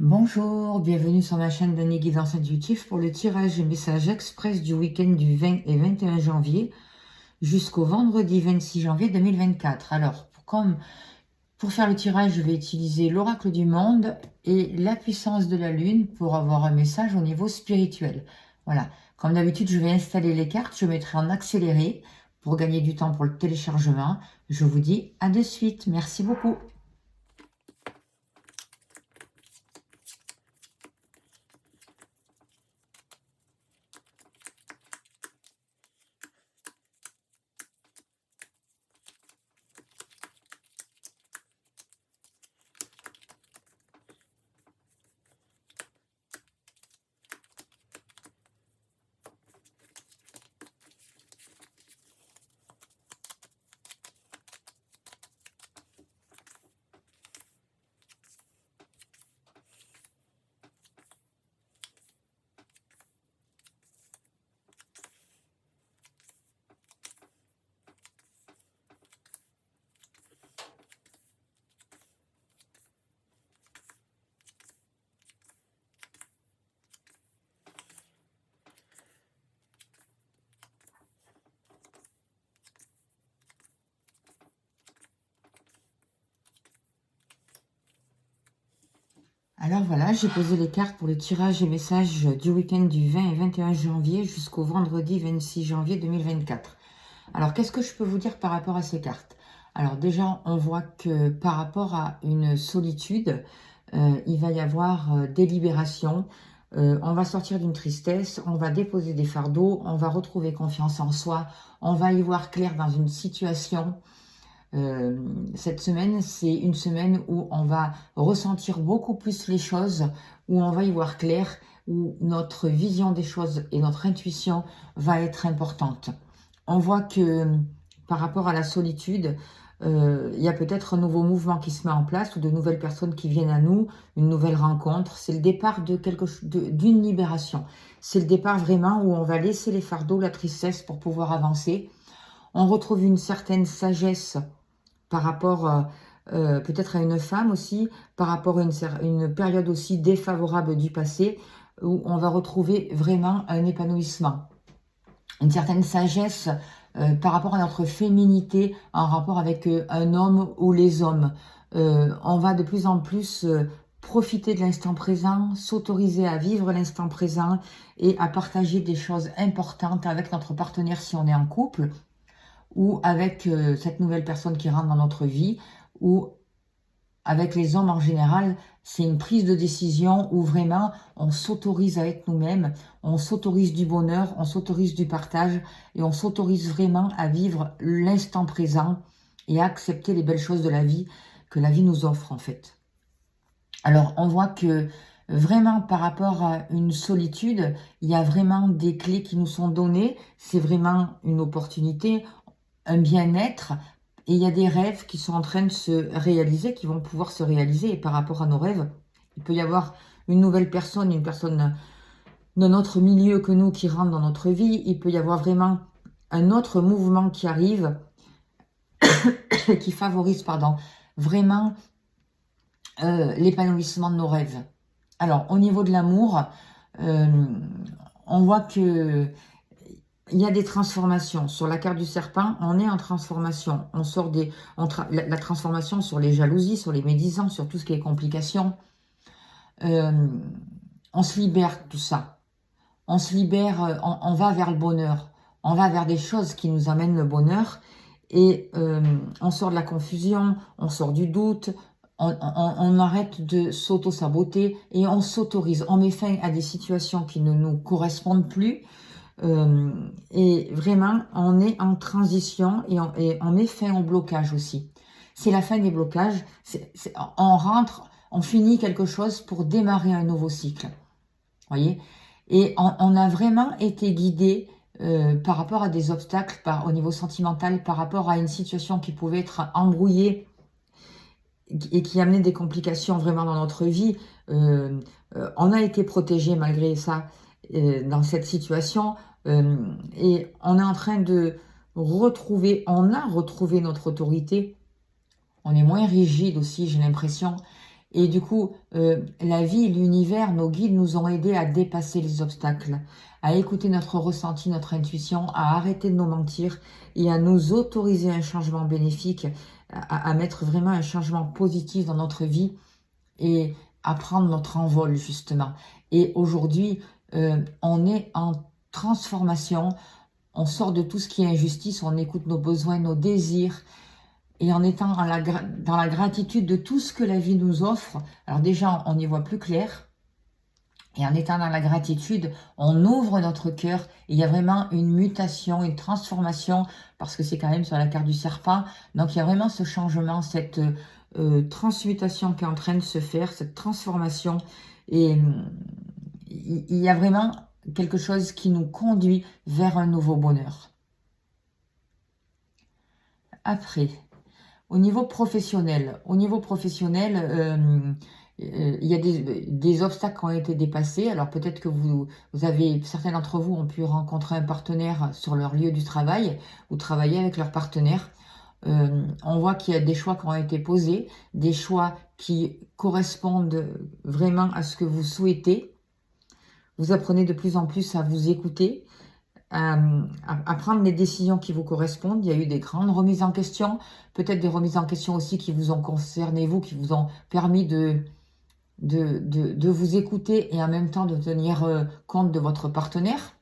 Bonjour, bienvenue sur ma chaîne d'Annie Guidance Intuitive pour le tirage et message express du week-end du 20 et 21 janvier jusqu'au vendredi 26 janvier 2024. Alors, pour faire le tirage, je vais utiliser l'oracle du monde et la puissance de la lune pour avoir un message au niveau spirituel. Voilà, comme d'habitude, je vais installer les cartes, je mettrai en accéléré pour gagner du temps pour le téléchargement. Je vous dis à de suite, merci beaucoup. Alors voilà, j'ai posé les cartes pour le tirage et message du week-end du 20 et 21 janvier jusqu'au vendredi 26 janvier 2024. Alors, qu'est-ce que je peux vous dire par rapport à ces cartes? Alors déjà, on voit que par rapport à une solitude, il va y avoir des libérations. On va sortir d'une tristesse, on va déposer des fardeaux, on va retrouver confiance en soi, on va y voir clair dans une situation. Cette semaine, c'est une semaine où on va ressentir beaucoup plus les choses, où on va y voir clair, où notre vision des choses et notre intuition va être importante. On voit que par rapport à la solitude, il y a peut-être un nouveau mouvement qui se met en place ou de nouvelles personnes qui viennent à nous, une nouvelle rencontre. C'est le départ d'une libération. C'est le départ vraiment où on va laisser les fardeaux, la tristesse pour pouvoir avancer. On retrouve une certaine sagesse par rapport peut-être à une femme aussi, par rapport à une période aussi défavorable du passé, où on va retrouver vraiment un épanouissement, une certaine sagesse par rapport à notre féminité en rapport avec un homme ou les hommes. On va de plus en plus profiter de l'instant présent, s'autoriser à vivre l'instant présent et à partager des choses importantes avec notre partenaire si on est en couple, ou avec cette nouvelle personne qui rentre dans notre vie, ou avec les hommes en général. C'est une prise de décision où vraiment on s'autorise à être nous-mêmes, on s'autorise du bonheur, on s'autorise du partage et on s'autorise vraiment à vivre l'instant présent et à accepter les belles choses de la vie que la vie nous offre en fait. Alors on voit que vraiment par rapport à une solitude, il y a vraiment des clés qui nous sont données, c'est vraiment une opportunité, un bien-être, et il y a des rêves qui sont en train de se réaliser, qui vont pouvoir se réaliser. Et par rapport à nos rêves, il peut y avoir une nouvelle personne, une personne de notre milieu que nous qui rentre dans notre vie. Il peut y avoir vraiment un autre mouvement qui arrive, qui favorise, vraiment l'épanouissement de nos rêves. Alors, au niveau de l'amour, on voit que il y a des transformations. Sur la carte du serpent, on est en transformation. On sort la transformation sur les jalousies, sur les médisances, sur tout ce qui est complications. On se libère de tout ça. On se libère, on va vers le bonheur. On va vers des choses qui nous amènent le bonheur. Et on sort de la confusion, on sort du doute, on arrête de s'auto-saboter et on s'autorise. On met fin à des situations qui ne nous correspondent plus. Et vraiment, on est en transition et on met fin au blocage aussi. C'est la fin des blocages. On rentre, on finit quelque chose pour démarrer un nouveau cycle. Voyez? Et on a vraiment été guidé par rapport à des obstacles au niveau sentimental, par rapport à une situation qui pouvait être embrouillée et qui amenait des complications vraiment dans notre vie. On a été protégé malgré ça dans cette situation. Et on est en train de retrouver, on a retrouvé notre autorité. On est moins rigide aussi, j'ai l'impression. Et du coup, la vie, l'univers, nos guides nous ont aidés à dépasser les obstacles, à écouter notre ressenti, notre intuition, à arrêter de nous mentir et à nous autoriser un changement bénéfique, à mettre vraiment un changement positif dans notre vie et à prendre notre envol justement. Et aujourd'hui, on est en transformation, on sort de tout ce qui est injustice, on écoute nos besoins, nos désirs, et en étant dans la gratitude de tout ce que la vie nous offre, alors déjà, on y voit plus clair. Et en étant dans la gratitude, on ouvre notre cœur. Et il y a vraiment une mutation, une transformation, parce que c'est quand même sur la carte du serpent. Donc, il y a vraiment ce changement, cette transmutation qui est en train de se faire, cette transformation. Et il y a vraiment quelque chose qui nous conduit vers un nouveau bonheur. Après, au niveau professionnel, il y a des obstacles qui ont été dépassés. Alors peut-être que certains d'entre vous ont pu rencontrer un partenaire sur leur lieu du travail ou travailler avec leur partenaire. On voit qu'il y a des choix qui ont été posés, des choix qui correspondent vraiment à ce que vous souhaitez. Vous apprenez de plus en plus à vous écouter, à prendre les décisions qui vous correspondent. Il y a eu des grandes remises en question, peut-être des remises en question aussi qui vous ont concerné, vous, qui vous ont permis de vous écouter et en même temps de tenir compte de votre partenaire.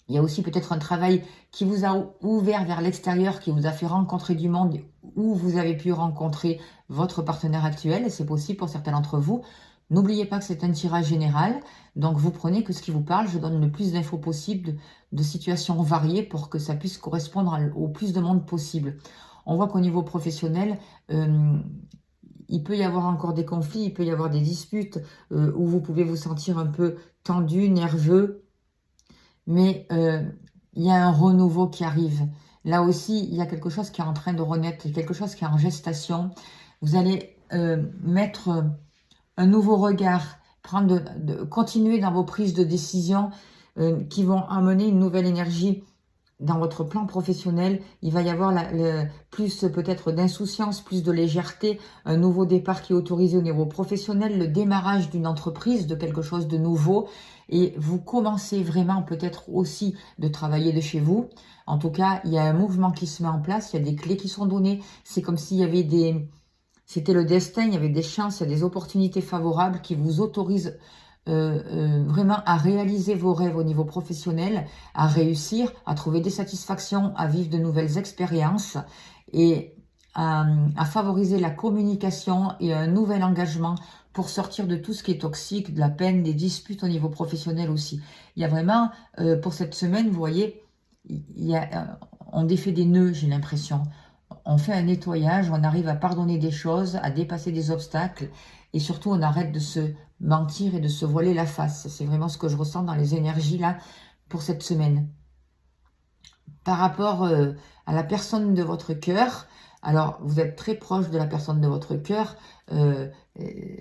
Il y a aussi peut-être un travail qui vous a ouvert vers l'extérieur, qui vous a fait rencontrer du monde, où vous avez pu rencontrer votre partenaire actuel, et c'est possible pour certains d'entre vous. N'oubliez pas que c'est un tirage général, donc vous prenez que ce qui vous parle. Je donne le plus d'infos possible, de situations variées pour que ça puisse correspondre au plus de monde possible. On voit qu'au niveau professionnel, il peut y avoir encore des conflits, il peut y avoir des disputes où vous pouvez vous sentir un peu tendu, nerveux, mais il y a un renouveau qui arrive. Là aussi, il y a quelque chose qui est en train de renaître, quelque chose qui est en gestation. Vous allez mettre un nouveau regard, continuer dans vos prises de décision qui vont amener une nouvelle énergie dans votre plan professionnel. Il va y avoir plus peut-être d'insouciance, plus de légèreté, un nouveau départ qui est autorisé au niveau professionnel, le démarrage d'une entreprise, de quelque chose de nouveau. Et vous commencez vraiment peut-être aussi de travailler de chez vous. En tout cas, il y a un mouvement qui se met en place, il y a des clés qui sont données. C'est comme s'il y avait c'était le destin, il y avait des chances, il y a des opportunités favorables qui vous autorisent vraiment à réaliser vos rêves au niveau professionnel, à réussir, à trouver des satisfactions, à vivre de nouvelles expériences et à favoriser la communication et un nouvel engagement pour sortir de tout ce qui est toxique, de la peine, des disputes au niveau professionnel aussi. Il y a vraiment, pour cette semaine, vous voyez, on défait des nœuds, j'ai l'impression. On fait un nettoyage, on arrive à pardonner des choses, à dépasser des obstacles et surtout on arrête de se mentir et de se voiler la face. C'est vraiment ce que je ressens dans les énergies là pour cette semaine. Par rapport à la personne de votre cœur, alors vous êtes très proche de la personne de votre cœur.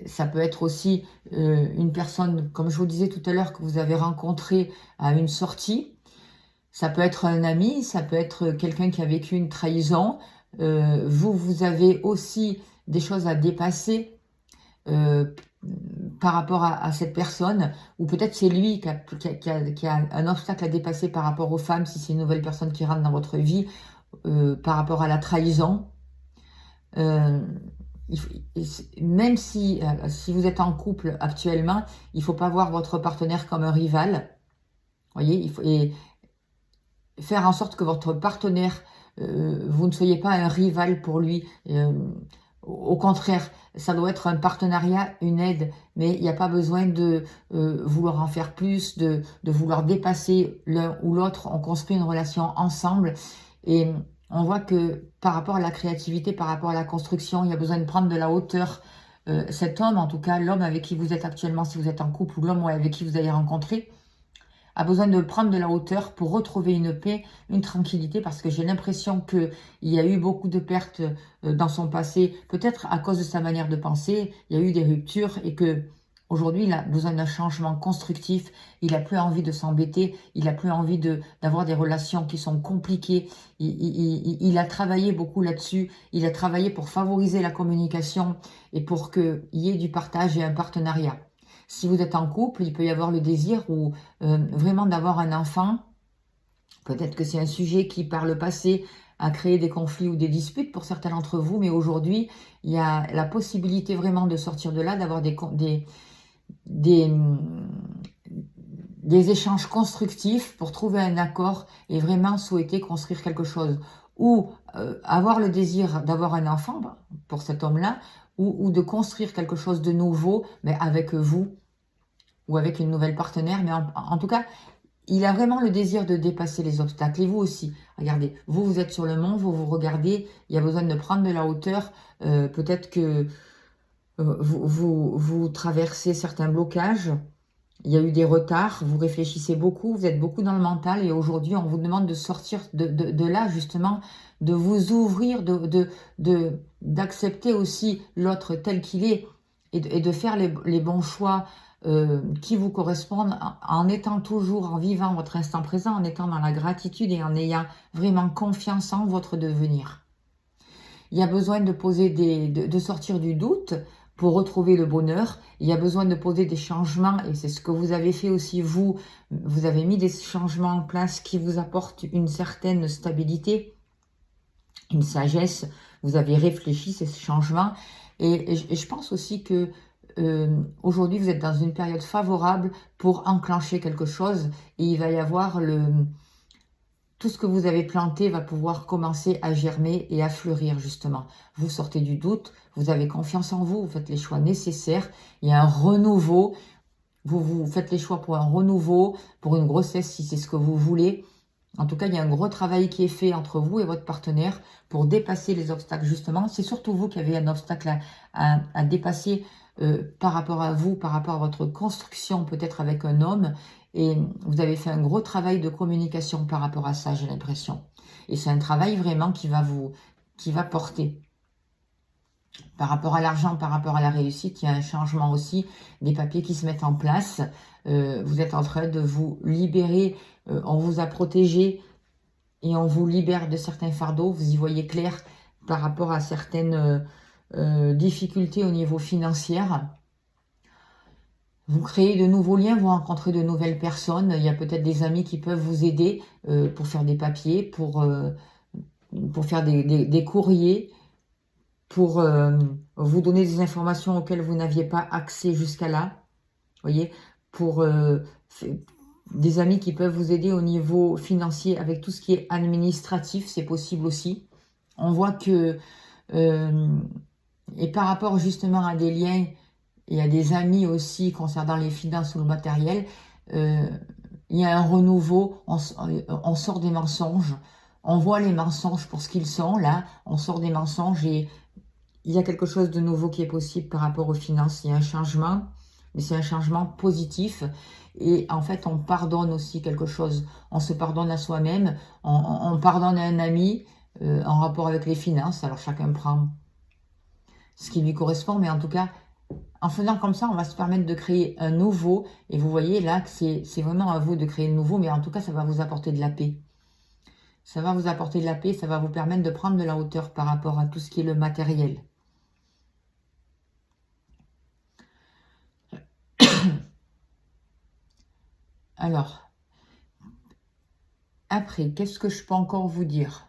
Ça peut être aussi une personne, comme je vous disais tout à l'heure, que vous avez rencontrée à une sortie. Ça peut être un ami, ça peut être quelqu'un qui a vécu une trahison. Vous avez aussi des choses à dépasser par rapport à cette personne, ou peut-être c'est lui qui a un obstacle à dépasser par rapport aux femmes, si c'est une nouvelle personne qui rentre dans votre vie, par rapport à la trahison. Même si vous êtes en couple actuellement, il ne faut pas voir votre partenaire comme un rival. Voyez, et faire en sorte que votre partenaire, vous ne soyez pas un rival pour lui. Au contraire, ça doit être un partenariat, une aide, mais il n'y a pas besoin de vouloir en faire plus, de vouloir dépasser l'un ou l'autre. On construit une relation ensemble et on voit que par rapport à la créativité, par rapport à la construction, il y a besoin de prendre de la hauteur. Cet homme, en tout cas, l'homme avec qui vous êtes actuellement, si vous êtes en couple, ou l'homme avec qui vous allez rencontrer, a besoin de prendre de la hauteur pour retrouver une paix, une tranquillité, parce que j'ai l'impression qu'il y a eu beaucoup de pertes dans son passé, peut-être à cause de sa manière de penser, il y a eu des ruptures et que Aujourd'hui, il a besoin d'un changement constructif, il n'a plus envie de s'embêter, il n'a plus envie d'avoir des relations qui sont compliquées. Il a travaillé beaucoup là-dessus, il a travaillé pour favoriser la communication et pour qu'il y ait du partage et un partenariat. Si vous êtes en couple, il peut y avoir le désir ou vraiment d'avoir un enfant. Peut-être que c'est un sujet qui, par le passé, a créé des conflits ou des disputes pour certains d'entre vous, mais aujourd'hui, il y a la possibilité vraiment de sortir de là, d'avoir des, des échanges constructifs pour trouver un accord et vraiment souhaiter construire quelque chose. Ou avoir le désir d'avoir un enfant pour cet homme-là, ou de construire quelque chose de nouveau, mais avec vous ou avec une nouvelle partenaire. Mais en tout cas, il a vraiment le désir de dépasser les obstacles. Et vous aussi, regardez, vous êtes sur le mont, vous vous regardez, il y a besoin de prendre de la hauteur. Peut-être que vous traversez certains blocages, il y a eu des retards, vous réfléchissez beaucoup, vous êtes beaucoup dans le mental et aujourd'hui on vous demande de sortir de là justement, de vous ouvrir, d'accepter aussi l'autre tel qu'il est et de faire les bons choix qui vous correspondent en étant toujours, en vivant votre instant présent, en étant dans la gratitude et en ayant vraiment confiance en votre devenir. Il y a besoin de poser de sortir du doute pour retrouver le bonheur. Il y a besoin de poser des changements et c'est ce que vous avez fait aussi vous. Vous avez mis des changements en place qui vous apportent une certaine stabilité, une sagesse. Vous avez réfléchi ces changements et je pense aussi que aujourd'hui vous êtes dans une période favorable pour enclencher quelque chose et il va y avoir tout ce que vous avez planté va pouvoir commencer à germer et à fleurir justement. Vous sortez du doute, vous avez confiance en vous, vous faites les choix nécessaires. Il y a un renouveau, vous faites les choix pour un renouveau, pour une grossesse si c'est ce que vous voulez. En tout cas, il y a un gros travail qui est fait entre vous et votre partenaire pour dépasser les obstacles justement. C'est surtout vous qui avez un obstacle à dépasser par rapport à vous, par rapport à votre construction peut-être avec un homme. Et vous avez fait un gros travail de communication par rapport à ça, j'ai l'impression. Et c'est un travail vraiment qui va porter. Par rapport à l'argent, par rapport à la réussite, il y a un changement aussi, des papiers qui se mettent en place. Vous êtes en train de vous libérer, on vous a protégé et on vous libère de certains fardeaux. Vous y voyez clair par rapport à certaines difficultés au niveau financier. Vous créez de nouveaux liens, vous rencontrez de nouvelles personnes. Il y a peut-être des amis qui peuvent vous aider pour faire des papiers, pour faire des courriers, pour vous donner des informations auxquelles vous n'aviez pas accès jusqu'à là. Vous voyez, pour des amis qui peuvent vous aider au niveau financier avec tout ce qui est administratif, c'est possible aussi. On voit que, et par rapport justement à des liens, il y a des amis aussi concernant les finances ou le matériel. Il y a un renouveau, on sort des mensonges. On voit les mensonges pour ce qu'ils sont, là. On sort des mensonges et il y a quelque chose de nouveau qui est possible par rapport aux finances. Il y a un changement, mais c'est un changement positif. Et en fait, on pardonne aussi quelque chose. On se pardonne à soi-même. On pardonne à un ami en rapport avec les finances. Alors, chacun prend ce qui lui correspond, mais en tout cas, en faisant comme ça, on va se permettre de créer un nouveau. Et vous voyez là que c'est vraiment à vous de créer le nouveau. Mais en tout cas, ça va vous apporter de la paix. Ça va vous apporter de la paix. Ça va vous permettre de prendre de la hauteur par rapport à tout ce qui est le matériel. Alors, après, qu'est-ce que je peux encore vous dire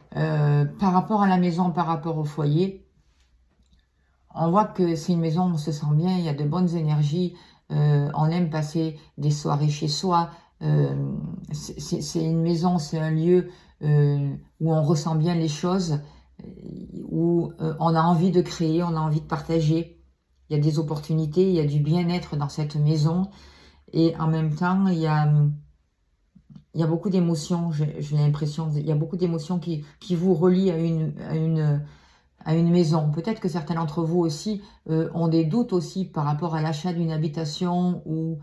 par rapport à la maison, par rapport au foyer? On voit que c'est une maison où on se sent bien, il y a de bonnes énergies, on aime passer des soirées chez soi. C'est une maison, c'est un lieu où on ressent bien les choses, où on a envie de créer, on a envie de partager. Il y a des opportunités, il y a du bien-être dans cette maison. Et en même temps, il y a beaucoup d'émotions, j'ai l'impression. Il y a beaucoup d'émotions qui vous relient à une maison. Peut-être que certains d'entre vous aussi ont des doutes aussi par rapport à l'achat d'une habitation ou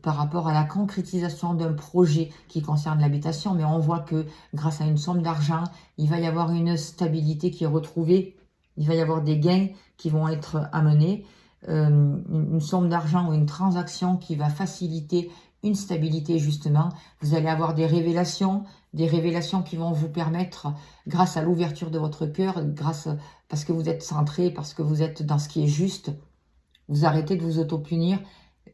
par rapport à la concrétisation d'un projet qui concerne l'habitation. Mais on voit que grâce à une somme d'argent, il va y avoir une stabilité qui est retrouvée. il va y avoir des gains qui vont être amenés, une somme d'argent ou une transaction qui va faciliter une stabilité justement. Vous allez avoir des révélations qui vont vous permettre, grâce à l'ouverture de votre cœur, parce que vous êtes centré, parce que vous êtes dans ce qui est juste, vous arrêtez de vous auto-punir.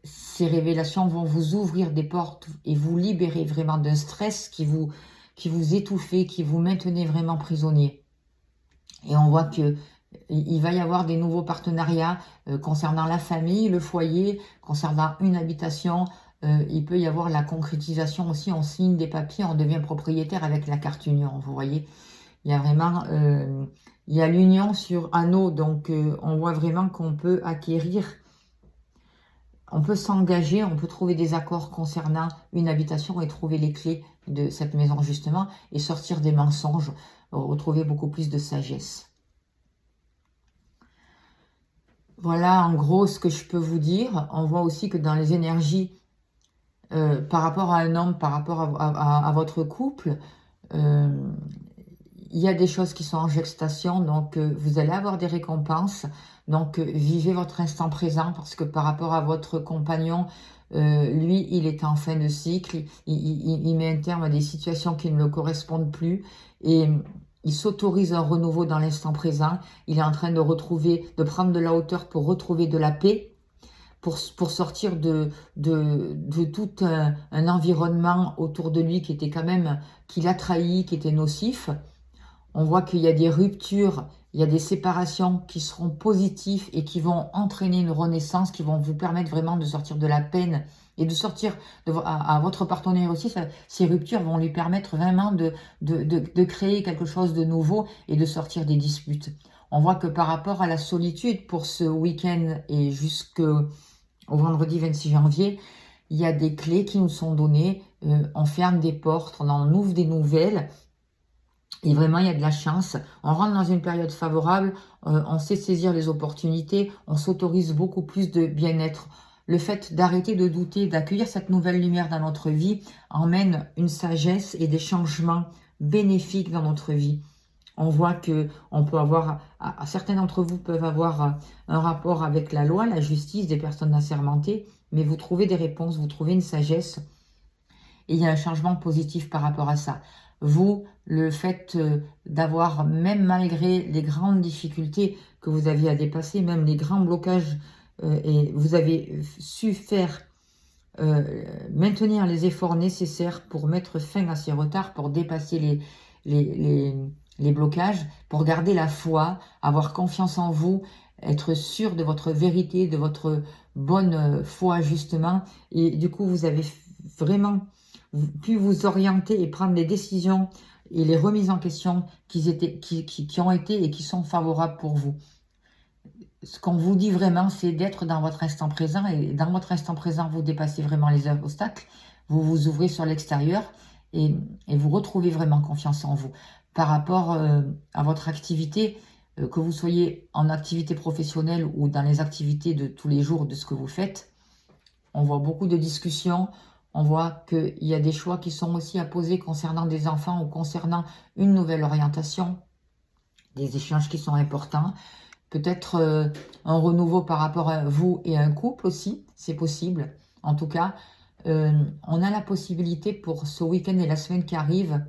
Ces révélations vont vous ouvrir des portes et vous libérer vraiment d'un stress qui vous étouffait, qui vous maintenait vraiment prisonnier. Et on voit que il va y avoir des nouveaux partenariats concernant la famille, le foyer, concernant une habitation. Il peut y avoir la concrétisation aussi, on signe des papiers, on devient propriétaire avec la carte union, vous voyez. Il y a vraiment, il y a l'union sur anneau, donc on voit vraiment qu'on peut acquérir, on peut s'engager, on peut trouver des accords concernant une habitation et trouver les clés de cette maison justement, et sortir des mensonges, retrouver beaucoup plus de sagesse. Voilà en gros ce que je peux vous dire. On voit aussi que dans les énergies, par rapport à un homme, par rapport à votre couple, il y a des choses qui sont en gestation, donc vous allez avoir des récompenses. Donc vivez votre instant présent, parce que par rapport à votre compagnon, lui, il est en fin de cycle, il met un terme à des situations qui ne le correspondent plus, et il s'autorise un renouveau dans l'instant présent. Il est en train de prendre de la hauteur pour retrouver de la paix, pour sortir de tout un environnement autour de lui qui était quand même, qui l'a trahi, qui était nocif. On voit qu'il y a des ruptures, il y a des séparations qui seront positives et qui vont entraîner une renaissance, qui vont vous permettre vraiment de sortir de la peine et de sortir à votre partenaire aussi. Ces ruptures vont lui permettre vraiment de créer quelque chose de nouveau et de sortir des disputes. On voit que par rapport à la solitude pour ce week-end et jusqu'au vendredi 26 janvier, il y a des clés qui nous sont données. On ferme des portes, on en ouvre des nouvelles. Et vraiment, il y a de la chance. On rentre dans une période favorable, on sait saisir les opportunités, on s'autorise beaucoup plus de bien-être. Le fait d'arrêter de douter, d'accueillir cette nouvelle lumière dans notre vie, emmène une sagesse et des changements bénéfiques dans notre vie. On voit que on peut avoir, certains d'entre vous peuvent avoir un rapport avec la loi, la justice, des personnes assermentées, mais vous trouvez des réponses, vous trouvez une sagesse, et il y a un changement positif par rapport à ça. Vous, le fait d'avoir, même malgré les grandes difficultés que vous aviez à dépasser, même les grands blocages, et vous avez su faire, maintenir les efforts nécessaires pour mettre fin à ces retards, pour dépasser les blocages, pour garder la foi, avoir confiance en vous, être sûr de votre vérité, de votre bonne foi justement. Et du coup, vous avez vraiment pu vous orienter et prendre les décisions et les remises en question qui ont été et qui sont favorables pour vous. Ce qu'on vous dit vraiment, c'est d'être dans votre instant présent. Et dans votre instant présent, vous dépassez vraiment les obstacles. Vous vous ouvrez sur l'extérieur et vous retrouvez vraiment confiance en vous. Par rapport à votre activité, que vous soyez en activité professionnelle ou dans les activités de tous les jours de ce que vous faites, on voit beaucoup de discussions. On voit qu'il y a des choix qui sont aussi à poser concernant des enfants ou concernant une nouvelle orientation. Des échanges qui sont importants. Peut-être un renouveau par rapport à vous et à un couple aussi, c'est possible. En tout cas, on a la possibilité pour ce week-end et la semaine qui arrive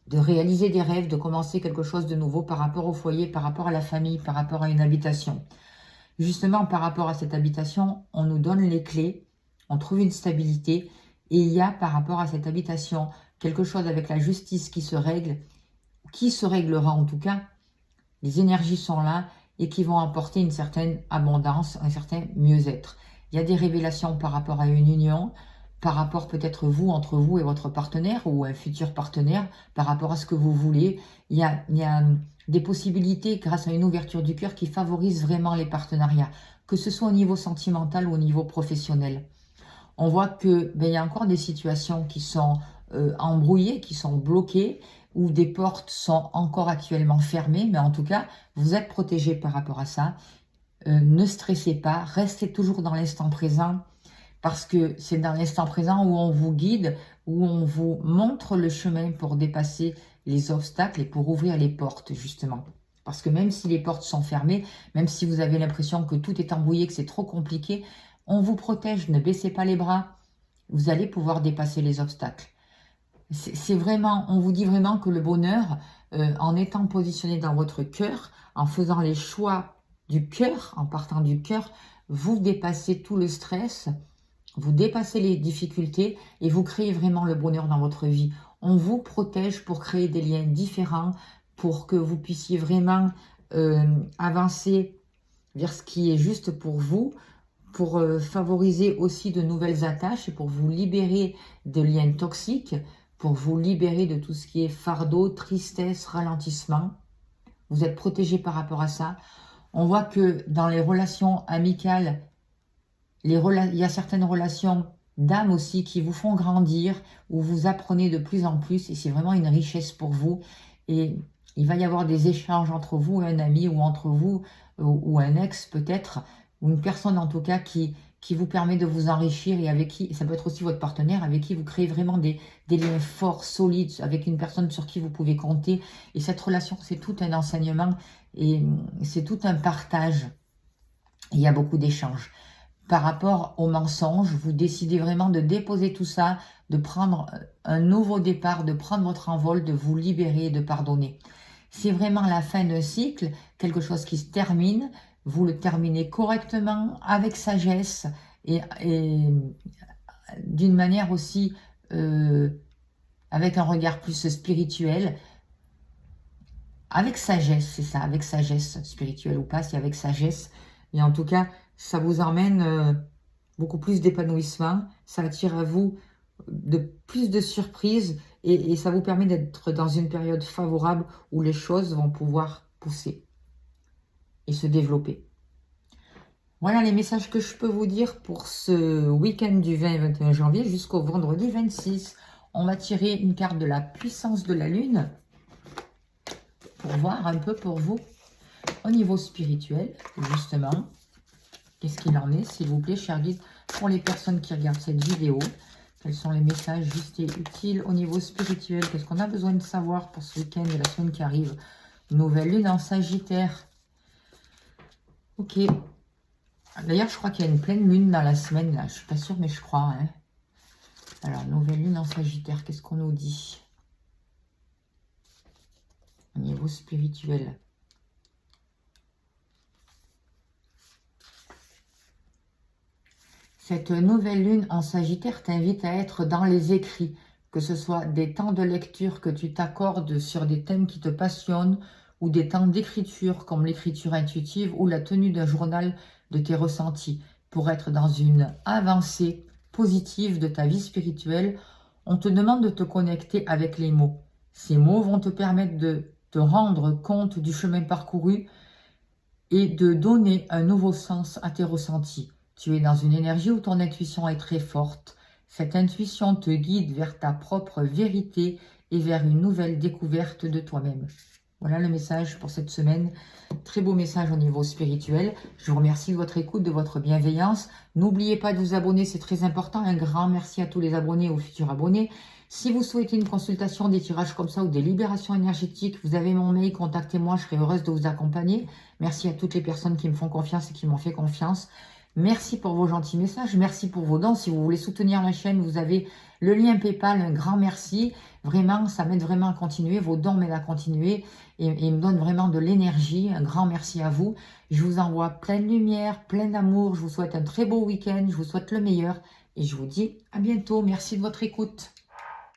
de réaliser des rêves, de commencer quelque chose de nouveau par rapport au foyer, par rapport à la famille, par rapport à une habitation. Justement, par rapport à cette habitation, on nous donne les clés, on trouve une stabilité, et il y a par rapport à cette habitation quelque chose avec la justice qui se règle, qui se réglera en tout cas. Les énergies sont là et qui vont apporter une certaine abondance, un certain mieux-être. Il y a des révélations par rapport à une union, par rapport peut-être vous, entre vous et votre partenaire ou un futur partenaire, par rapport à ce que vous voulez. Il y a des possibilités grâce à une ouverture du cœur qui favorise vraiment les partenariats, que ce soit au niveau sentimental ou au niveau professionnel. On voit que il y a encore des situations qui sont embrouillées, qui sont bloquées, où des portes sont encore actuellement fermées, mais en tout cas, vous êtes protégé par rapport à ça. Ne stressez pas, restez toujours dans l'instant présent, parce que c'est dans l'instant présent où on vous guide, où on vous montre le chemin pour dépasser les obstacles et pour ouvrir les portes, justement. Parce que même si les portes sont fermées, même si vous avez l'impression que tout est embrouillé, que c'est trop compliqué, on vous protège, ne baissez pas les bras. Vous allez pouvoir dépasser les obstacles. C'est vraiment, on vous dit vraiment que le bonheur, en étant positionné dans votre cœur, en faisant les choix du cœur, en partant du cœur, vous dépassez tout le stress, vous dépassez les difficultés et vous créez vraiment le bonheur dans votre vie. On vous protège pour créer des liens différents, pour que vous puissiez vraiment avancer vers ce qui est juste pour vous, pour favoriser aussi de nouvelles attaches et pour vous libérer de liens toxiques, pour vous libérer de tout ce qui est fardeau, tristesse, ralentissement. Vous êtes protégé par rapport à ça. On voit que dans les relations amicales, il y a certaines relations d'âme aussi qui vous font grandir, où vous apprenez de plus en plus et c'est vraiment une richesse pour vous. Et il va y avoir des échanges entre vous et un ami ou entre vous ou un ex peut-être, ou une personne en tout cas qui vous permet de vous enrichir et avec qui, et ça peut être aussi votre partenaire, avec qui vous créez vraiment des liens forts, solides, avec une personne sur qui vous pouvez compter. Et cette relation, c'est tout un enseignement et c'est tout un partage. Il y a beaucoup d'échanges. Par rapport aux mensonges, vous décidez vraiment de déposer tout ça, de prendre un nouveau départ, de prendre votre envol, de vous libérer, de pardonner. C'est vraiment la fin d'un cycle, quelque chose qui se termine. Vous le terminez correctement, avec sagesse et d'une manière aussi avec un regard plus spirituel. Avec sagesse, c'est ça, avec sagesse, spirituelle ou pas, c'est avec sagesse. Et en tout cas, ça vous emmène beaucoup plus d'épanouissement, ça attire à vous de plus de surprises et ça vous permet d'être dans une période favorable où les choses vont pouvoir pousser et se développer. Voilà les messages que je peux vous dire pour ce week-end du 20 et 21 janvier jusqu'au vendredi 26. On va tirer une carte de la puissance de la lune pour voir un peu pour vous au niveau spirituel, justement. Qu'est-ce qu'il en est, s'il vous plaît, chers guides, pour les personnes qui regardent cette vidéo? Quels sont les messages justes et utiles au niveau spirituel? Qu'est-ce qu'on a besoin de savoir pour ce week-end et la semaine qui arrive? Nouvelle lune en Sagittaire. Ok. D'ailleurs, je crois qu'il y a une pleine lune dans la semaine, là. Je suis pas sûre, mais je crois. Hein. Alors, nouvelle lune en Sagittaire, qu'est-ce qu'on nous dit? Au niveau spirituel. Cette nouvelle lune en Sagittaire t'invite à être dans les écrits, que ce soit des temps de lecture que tu t'accordes sur des thèmes qui te passionnent, ou des temps d'écriture comme l'écriture intuitive ou la tenue d'un journal de tes ressentis. Pour être dans une avancée positive de ta vie spirituelle, on te demande de te connecter avec les mots. Ces mots vont te permettre de te rendre compte du chemin parcouru et de donner un nouveau sens à tes ressentis. Tu es dans une énergie où ton intuition est très forte. Cette intuition te guide vers ta propre vérité et vers une nouvelle découverte de toi-même. Voilà le message pour cette semaine. Très beau message au niveau spirituel. Je vous remercie de votre écoute, de votre bienveillance. N'oubliez pas de vous abonner, c'est très important. Un grand merci à tous les abonnés et aux futurs abonnés. Si vous souhaitez une consultation, des tirages comme ça ou des libérations énergétiques, vous avez mon mail, contactez-moi, je serai heureuse de vous accompagner. Merci à toutes les personnes qui me font confiance et qui m'ont fait confiance. Merci pour vos gentils messages, merci pour vos dons. Si vous voulez soutenir la chaîne, vous avez le lien PayPal, un grand merci. Vraiment, ça m'aide vraiment à continuer. Vos dons m'aident à continuer et me donnent vraiment de l'énergie. Un grand merci à vous. Je vous envoie plein de lumière, plein d'amour. Je vous souhaite un très beau week-end. Je vous souhaite le meilleur et je vous dis à bientôt. Merci de votre écoute.